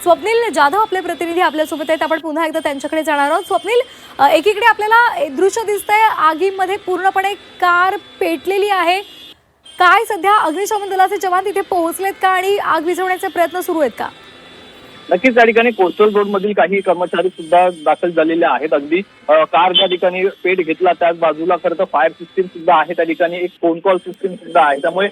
स्वप्नील जाधव आपले प्रतिनिधी आपल्यासोबत आहेत. आपण पुन्हा एकदा त्यांच्याकडे जाणार आहोत. स्वप्नील, एकीकडे आपल्याला दृश्य दिसतंय, आगीमध्ये पूर्णपणे कार पेटलेली आहे. काय सध्या अग्निशमन दलाचे जवान तिथे पोहोचलेत का आणि आग विझवण्याचे प्रयत्न सुरू आहेत का? नक्कीच त्या ठिकाणी कोस्टल रोड मधील काही कर्मचारी सुद्धा दाखल झालेले आहेत. अगदी कार ज्या ठिकाणी पेट घेतला त्याच बाजूला खरं तर फायर सिस्टीम सुद्धा आहे, त्या ठिकाणी एक फोन कॉल सिस्टीम सुद्धा आहे. त्यामुळे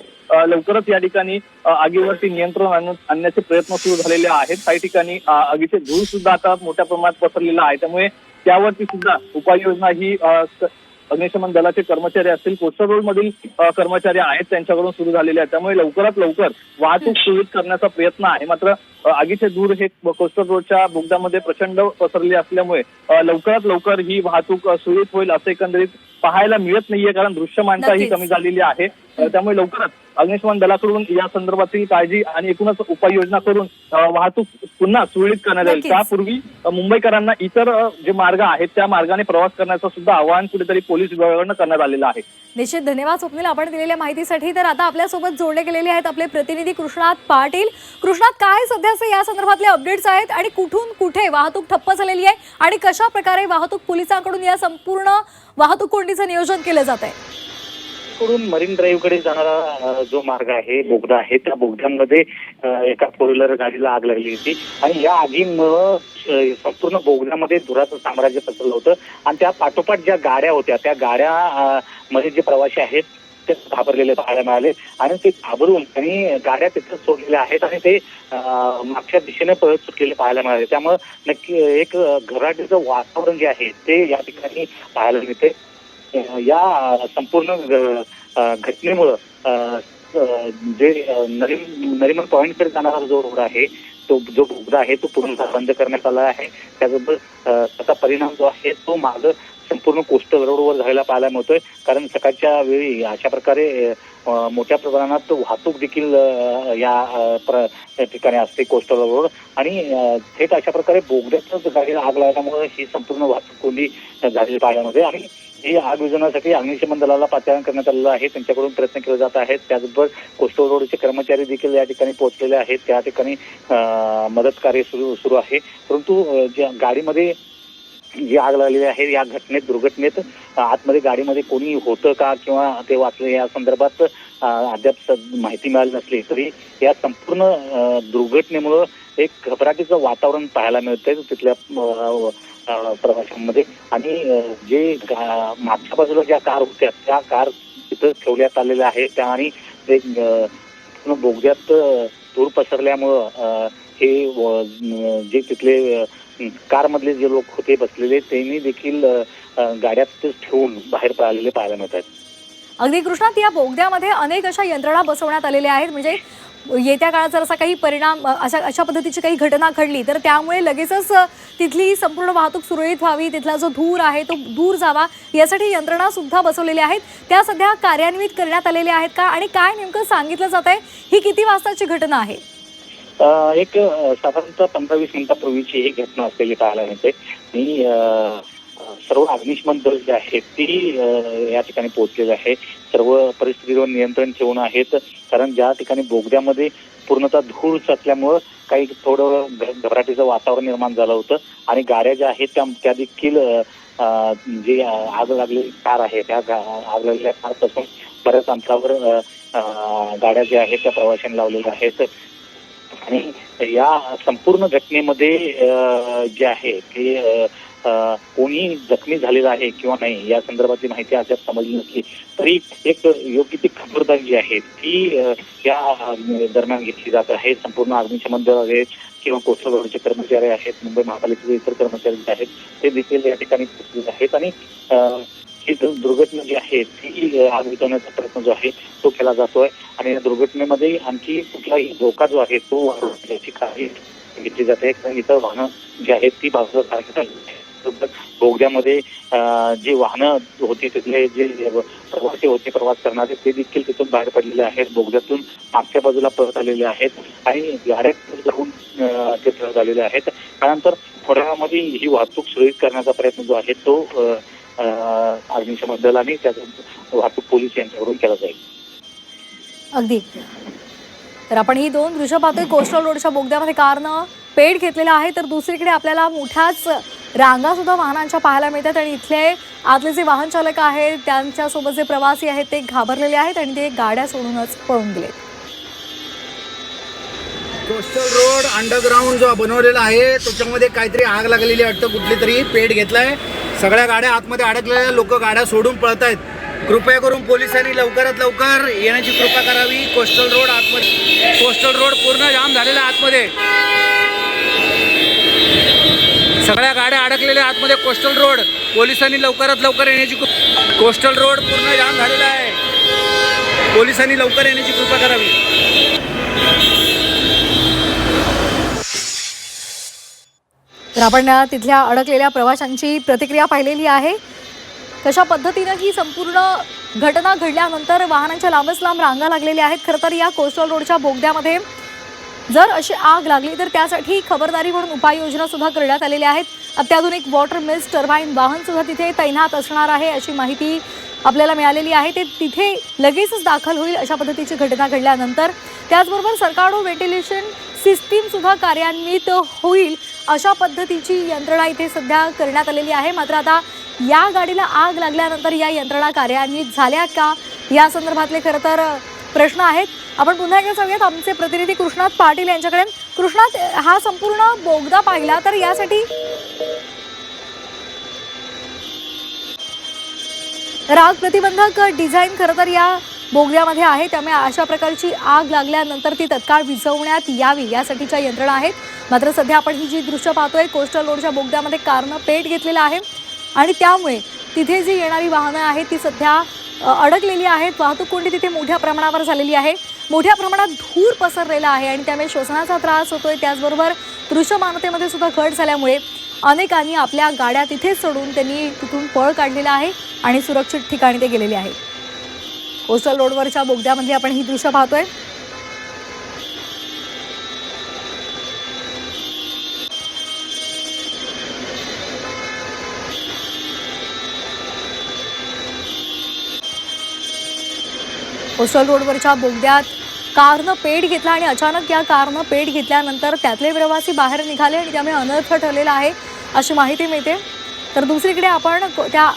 लवकरच या ठिकाणी आगीवरती नियंत्रण आणण्याचे प्रयत्न सुरू झालेले आहेत. काही ठिकाणी आगीचे धूळ सुद्धा आता मोठ्या प्रमाणात पसरलेला आहे. त्यामुळे त्यावरती सुद्धा उपाययोजना ही अग्निशमन दलाचे कर्मचारी असतील, कोस्टल रोड मधील कर्मचारी आहेत त्यांच्याकडून सुरू झालेले आहेत. त्यामुळे लवकरात लवकर वाहतूक सुरळीत करण्याचा प्रयत्न आहे. मात्र आगीचे धूर हे कोस्टल रोडच्या बोगद्यामध्ये प्रचंड पसरले असल्यामुळे लवकरात लवकर ही वाहतूक सुरळीत होईल असं एकंदरीत पाहायला मिळत नाहीये, कारण दृश्यमानताही कमी झालेली आहे. त्यामुळे लवकरच अग्निशमन दलाकडून या संदर्भातील काळजी आणि एकूणच उपाययोजना करून वाहतूक पुन्हा सुरळीत करण्यात येईल. त्यापूर्वी मुंबईकरांना इतर जे मार्ग आहेत त्या मार्गाने प्रवास करण्याचं सुद्धा आवाहन कुठेतरी पोलीस विभागाकडून करण्यात आलेलं आहे. निश्चित धन्यवाद स्वप्नील आपण दिलेल्या माहितीसाठी. तर आता आपल्यासोबत जोडले गेलेले आहेत आपले प्रतिनिधी कृष्णात पाटील. कृष्णात, काय सध्याचे या संदर्भातले अपडेट्स आहेत आणि कुठून कुठे वाहतूक ठप्प झालेली आहे आणि कशा प्रकारे वाहतूक पोलिसांकडून या संपूर्ण वाहतूक कोंडीचं नियोजन केलं जात आहे? कडून मरीन ड्राईव्ह कडे जाणारा जो मार्ग आहे, बोगदा आहे, त्या बोगद्यामध्ये एका फोर व्हीलर गाडीला आग लागली होती आणि या आगीमुळं संपूर्ण बोगद्यामध्ये धुराचं साम्राज्य पसरलं होतं आणि त्या पाठोपाठ ज्या गाड्या होत्या त्या गाड्या मध्ये जे प्रवासी आहेत ते घाबरलेले पाहायला मिळाले आणि ते घाबरून त्यांनी गाड्या तिथे सोडलेल्या आहेत आणि ते मागच्या दिशेने पळत सुटलेले पाहायला मिळाले. त्यामुळे नक्की एक घबराटीचं वातावरण जे आहे ते या ठिकाणी पाहायला मिळते. या संपूर्ण घटनेमुळं जे नरिमन पॉइंटकडे जाणारा जो रोड आहे, तो जो बोगदा आहे तो पूर्णतः बंद करण्यात आला आहे. त्याबरोबर त्याचा परिणाम जो आहे तो मार्ग संपूर्ण कोस्टल रोडवर झालेला पाहायला मिळतोय, कारण सकाळच्या वेळी अशा प्रकारे मोठ्या प्रमाणात वाहतूक देखील या ठिकाणी असते कोस्टल रोड आणि थेट अशा प्रकारे बोगद्यातच गाडीला आग लागल्यामुळे ही संपूर्ण वाहतूक कोंडी झालेली पाहायला मिळते आणि ही आग विझवण्यासाठी अग्निशमन दलाला पाचारण करण्यात आलेलं आहे. त्यांच्याकडून प्रयत्न केले जात आहेत. त्याचबरोबर कोस्टल रोडचे कर्मचारी देखील या ठिकाणी पोहोचलेले आहेत. त्या ठिकाणी मदत कार्य सुरू आहे. परंतु ज्या गाडीमध्ये जी आग लागलेली आहे या दुर्घटनेत आतमध्ये गाडीमध्ये कोणी होतं का किंवा ते वाचले या संदर्भात अद्याप माहिती मिळाली नसली तरी या संपूर्ण दुर्घटनेमुळं एक घबराटीचं वातावरण पाहायला मिळतंय तिथल्या प्रवाशांमध्ये आणि जे मागच्या बाजूला ज्या कार होत्या त्या कार तिथं ठेवण्यात आलेल्या आहेत त्या आणि ते बोगद्यात धूर पसरल्यामुळं हे जे तिथले कार मधले जे लोक होते बसलेले त्यांनी देखील गाड्यातच ठेवून बाहेर पळालेले पाहायला मिळतात. अगदी कृष्णात, या बोगद्यामध्ये अनेक अशा यंत्रणा बसवण्यात आलेल्या आहेत. म्हणजे येत्या काळात जर असा काही परिणाम अशा पद्धतीची काही घटना घडली तर त्यामुळे लगेचच तिथली संपूर्ण वाहतूक सुरळीत व्हावी, तिथला जो धूर आहे तो दूर जावा यासाठी यंत्रणा सुद्धा बसवलेल्या आहेत. त्या सध्या कार्यान्वित करण्यात आलेल्या आहेत का आणि काय नेमकं सांगितलं जात आहे? ही किती वाजताची घटना आहे? एक साधारणतः 15-20 मिनिटापूर्वीची ही घटना असलेली पाहायला मिळते. मी सर्व अग्निशमन दल जे आहे ती या ठिकाणी पोहोचलेले आहे. सर्व परिस्थितीवर नियंत्रण ठेवून आहेत, कारण ज्या ठिकाणी बोगद्यामध्ये पूर्णतः धूळ असल्यामुळं काही थोडं घबराटीचं वातावरण निर्माण झालं होतं आणि गाड्या ज्या आहेत त्या देखील जे आग लागलेली कार आहे त्या आग लागलेल्या कारपासून बऱ्याच अंतरावर गाड्या ज्या आहेत त्या प्रवाशांनी लावलेल्या आहेत आणि या संपूर्ण घटनेमध्ये जे आहे ते कोणी जखमी झालेला आहे किंवा नाही या संदर्भातली माहिती अद्याप समजली नसली तरी एक योग्य ती खबरदारी जी आहे ती या दरम्यान घेतली जात आहे. संपूर्ण अग्निशमन दल आहेत किंवा कोस्टल रोडचे कर्मचारी आहेत, मुंबई महापालिकेचे इतर कर्मचारी जे आहेत ते देखील या ठिकाणी पोहोचलेले आहेत आणि ही दुर्घटना जी आहे ती आग विझवण्याचा प्रयत्न जो आहे तो केला जातोय आणि या दुर्घटनेमध्ये आणखी कुठलाही धोका जो आहे तो वाढवण्याची काळजी घेतली जाते. इतर वाहनं जी आहेत ती बाजूला काढण्यात आली. बोगद्यामध्ये जी वाहनं होती तिथले जे प्रवासी होते प्रवास करणारे ते देखील तिथून बाहेर पडलेले आहेत. बोगद्यातून मागच्या बाजूला पळत आलेले आहेत आणि गाड्यात जाऊन ते पळत आलेले आहेत. त्यानंतर थोड्या वेळामध्ये ही वाहतूक सुरळीत करण्याचा प्रयत्न जो आहे तो अग्निशमन दल आणि त्याचा वाहतूक पोलीस यांच्याकडून केला जाईल. अगदी. तर आपण ही दोन दृश्य पाहतोय कोस्टल रोडच्या बोगद्यामध्ये कारनं पेट घेतलेला आहे, तर दुसरीकडे आपल्याला मोठ्याच रांगा सुद्धा वाहनांच्या पाहायला मिळतात आणि इथले आतले जे वाहन चालक आहेत त्यांच्यासोबत जे प्रवासी आहेत ते घाबरलेले आहेत आणि ते गाड्या सोडूनच पळून गेले. कोस्टल रोड अंडरग्राऊंड जो बनवलेला आहे त्याच्यामध्ये काहीतरी आग लागलेली वाटतं, कुठली तरी पेट घेतलाय. सगळ्या गाड्या आतमध्ये अडकलेल्या, लोक गाड्या सोडून पळत आहेत. कृपया करून पोलिसांनी लवकरात लवकर येण्याची कृपा करावी. कोस्टल रोड आतमध्ये, कोस्टल रोड पूर्ण जाम झालेला आतमध्ये, सगळ्या गाड्या अडकलेल्या आतमध्ये. कोस्टल रोड पोलिसांनी लवकरात लवकर येण्याची, कोस्टल रोड पूर्ण जाम झालेला आहे, पोलिसांनी लवकर येण्याची कृपा करावी. तर आपण तिथल्या अडकलेल्या प्रवाशांची प्रतिक्रिया पाहिलेली आहे. कशा पद्धतीनं ही संपूर्ण घटना घडल्यानंतर वाहनांच्या लांबच लांब रांगा लागलेल्या आहेत. खरं तर या कोस्टल रोडच्या बोगद्यामध्ये जर अशी आग लागली तर त्यासाठी खबरदारी म्हणून उपाययोजना सुद्धा करण्यात आलेल्या आहेत. अत्याधुनिक वॉटर मिस्ट टर्बाईन वाहन सुद्धा तिथे तैनात असणार आहे अशी माहिती आपल्याला मिळालेली आहे. ते तिथे लगेचच दाखल होईल अशा पद्धतीची घटना घडल्यानंतर. त्याचबरोबर सरकारकडून व्हेंटिलेशन सिस्टीम सुद्धा कार्यान्वित होईल अशा पद्धतीची यंत्रणा इथे सध्या करण्यात आलेली आहे. मात्र आता या गाडीला आग लागल्यानंतर या यंत्रणा कार्यान्वित झाल्या का या संदर्भातले खरं तर प्रश्न आहेत. आपण पुन्हा एकदा जाऊयात आमचे प्रतिनिधी कृष्णात पाटील यांच्याकडे. कृष्णात, हा संपूर्ण बोगदा पाहिला तर यासाठी आग प्रतिबंधक डिझाईन खरं तर या बोगद्यामध्ये आहे, त्यामुळे अशा प्रकारची आग लागल्यानंतर ती तत्काळ विझवण्यात यावी यासाठीच्या यंत्रणा आहेत. मात्र सध्या आपण ही जी दृश्य पाहतोय कोस्टल रोडच्या बोगद्यामध्ये कारनं पेट घेतलेला आहे आणि त्यामुळे तिथे जी येणारी वाहनं आहेत ती सध्या अडकलेली आहेत. वाहतूक कोंडी तिथे मोठ्या प्रमाणावर झालेली आहे, मोठ्या प्रमाणात धूर पसरलेला आहे आणि त्यामुळे श्वसनाचा त्रास होतोय. त्याचबरोबर दृश्यमानतेमध्ये सुद्धा घट झाल्यामुळे अनेकांनी आपल्या गाड्या तिथेच सोडून त्यांनी तिथून पळ काढलेला आहे आणि सुरक्षित ठिकाणी ते गेलेले आहेत. कोस्टल रोडवरच्या बोगद्यामध्ये आपण ही दृश्य पाहतोय. कोस्टल रोडवरच्या बोगद्यात कारनं पेट घेतला आणि अचानक या कारनं पेट घेतल्यानंतर त्यातले प्रवासी बाहेर निघाले आणि त्यामुळे अनर्थ ठरलेला आहे अशी माहिती मिळते. तर दुसरीकडे आपण त्या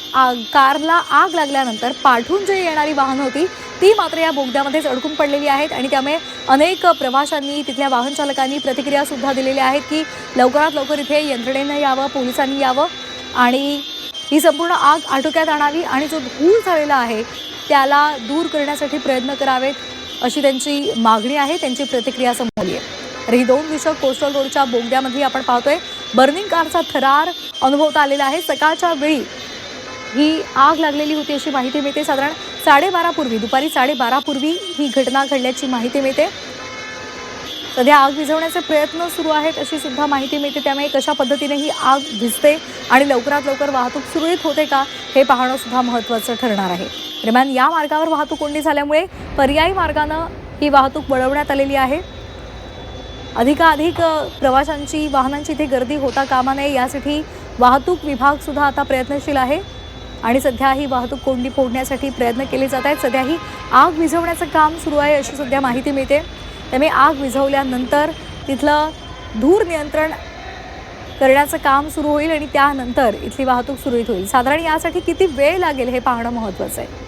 कारला आग लागल्यानंतर पाठून जे येणारी वाहनं होती ती मात्र या बोगद्यामध्येच अडकून पडलेली आहेत आणि त्यामुळे अनेक प्रवाशांनी तिथल्या वाहन चालकांनी प्रतिक्रिया सुद्धा दिलेल्या आहेत की लवकरात लवकर इथे यंत्रणेनं यावं, पोलिसांनी यावं आणि ही संपूर्ण आग आटोक्यात आणावी आणि जो धूर झालेला आहे त्याला दूर करण्यासाठी प्रयत्न करावेत अशी त्यांची मागणी आहे, त्यांची प्रतिक्रिया समोर आली आहे. तर ही दोन दृश्य कोस्टल रोडच्या बोगद्यामध्ये आपण पाहतोय. बर्निंग कारचा थरार अनुभवता आलेला आहे. सकाळच्या वेळी ही आग लागलेली होती अशी माहिती मिळते. साधारण 12:30 पूर्वी, दुपारी 12:30 पूर्वी ही घटना घडल्याची माहिती मिळते. सध्या आग विझवण्याचे प्रयत्न सुरू आहेत अशी सुद्धा माहिती मिळते. त्यामुळे कशा पद्धतीने ही आग भिजते आणि लवकरात लवकर वाहतूक सुरळीत होते का हे पाहणं सुद्धा महत्त्वाचं ठरणार आहे. दरम्यान या मार्गावर वाहतूक कोंडी झाल्यामुळे पर्यायी मार्गानं ही वाहतूक वळवण्यात आलेली आहे. अधिकाधिक प्रवाशांची, वाहनांची इथे गर्दी होता कामा नये यासाठी वाहतूक विभाग सुद्धा आता प्रयत्नशील आहे आणि सध्या ही वाहतूक कोंडी फोडण्यासाठी प्रयत्न केले जात आहेत. सध्या ही आग विझवण्याचं काम सुरू आहे अशी सध्या माहिती मिळते. त्यामुळे आग विझवल्यानंतर तिथलं धूर नियंत्रण करण्याचं काम सुरू होईल आणि त्यानंतर इथली वाहतूक सुरळीत होईल. साधारण यासाठी किती वेळ लागेल हे पाहणं महत्त्वाचं आहे.